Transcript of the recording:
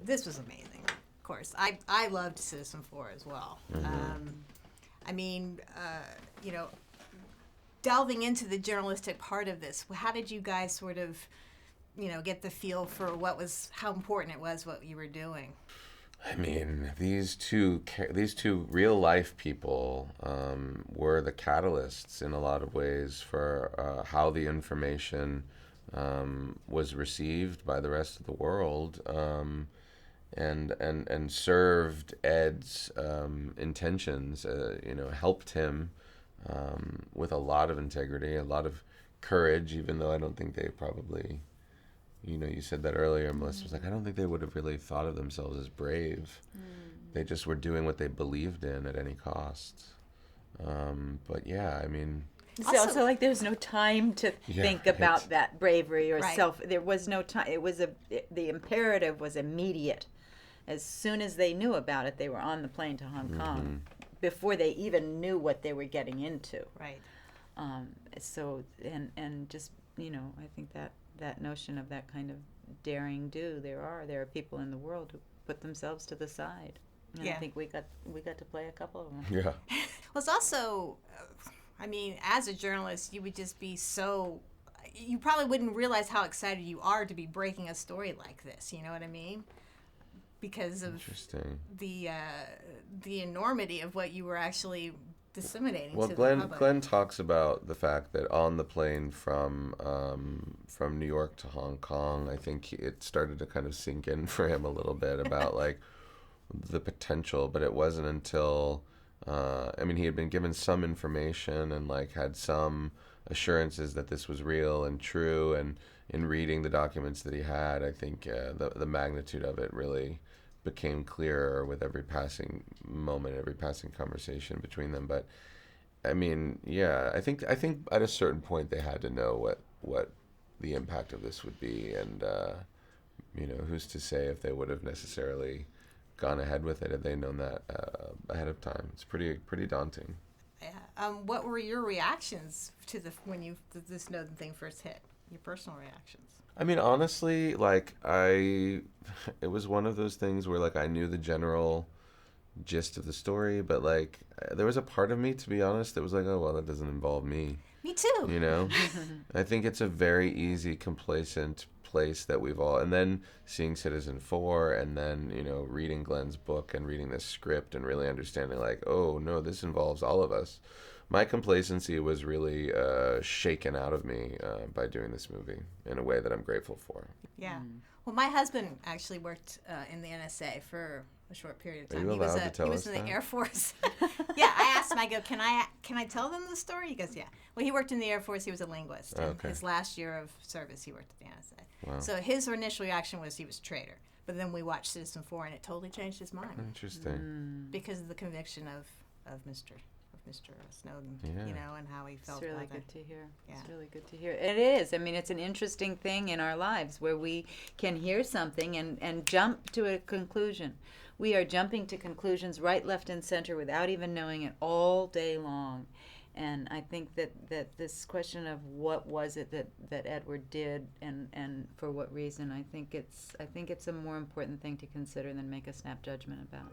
This was amazing. Of course, I loved Citizen 4 as well. I mean, delving into the journalistic part of this, how did you guys sort of, get the feel for how important it was what you were doing? I mean, these two real life people were the catalysts in a lot of ways for how the information was received by the rest of the world, and served Ed's intentions. Helped him with a lot of integrity, a lot of courage. Even though I don't think they probably. You said that earlier, Melissa was like, I don't think they would have really thought of themselves as brave. They just were doing what they believed in at any cost. But yeah, I mean... It's also like there was no time to think about that bravery or self. There was no time. The imperative was immediate. As soon as they knew about it, they were on the plane to Hong Kong before they even knew what they were getting into. Right. So, and just, I think that notion of that kind of daring do, there are people in the world who put themselves to the side. And I think we got to play a couple of them. Yeah. Well, it's also, as a journalist, you would just be you probably wouldn't realize how excited you are to be breaking a story like this. You know what I mean? Because of the enormity of what you were actually disseminating to the public. Glenn talks about the fact that on the plane from New York to Hong Kong, I think it started to kind of sink in for him a little bit about like the potential, but it wasn't until he had been given some information and like had some assurances that this was real and true, and in reading the documents that he had, I think the magnitude of it really became clearer with every passing moment, every passing conversation between them. But I think at a certain point they had to know what the impact of this would be, and who's to say if they would have necessarily gone ahead with it had they known that ahead of time. It's pretty daunting. Yeah. What were your reactions to when the Snowden thing first hit? Your personal reactions? Honestly, it was one of those things where, like, I knew the general gist of the story, but, like, there was a part of me, to be honest, that was like, oh, well, that doesn't involve me. Me too. I think it's a very easy, complacent place that we've all, and then seeing Citizen 4, and then, reading Glenn's book and reading this script and really understanding, like, oh, no, this involves all of us. My complacency was really shaken out of me by doing this movie in a way that I'm grateful for. Yeah. Well, my husband actually worked in the NSA for a short period of time. Are you allowed to tell he was us in the that? Air Force. Yeah, I asked him, I go, can I tell them the story? He goes, yeah. Well, he worked in the Air Force. He was a linguist. And his last year of service, he worked at the NSA. Wow. So his initial reaction was he was a traitor. But then we watched Citizen 4, and it totally changed his mind. Interesting. Because of the conviction of Mr. Snowden, and how he felt about it. It's really good to hear. Yeah. It's really good to hear. It is. It's an interesting thing in our lives where we can hear something and jump to a conclusion. We are jumping to conclusions right, left, and center without even knowing it all day long. And I think that this question of what was it that Edward did and for what reason, I think it's a more important thing to consider than make a snap judgment about.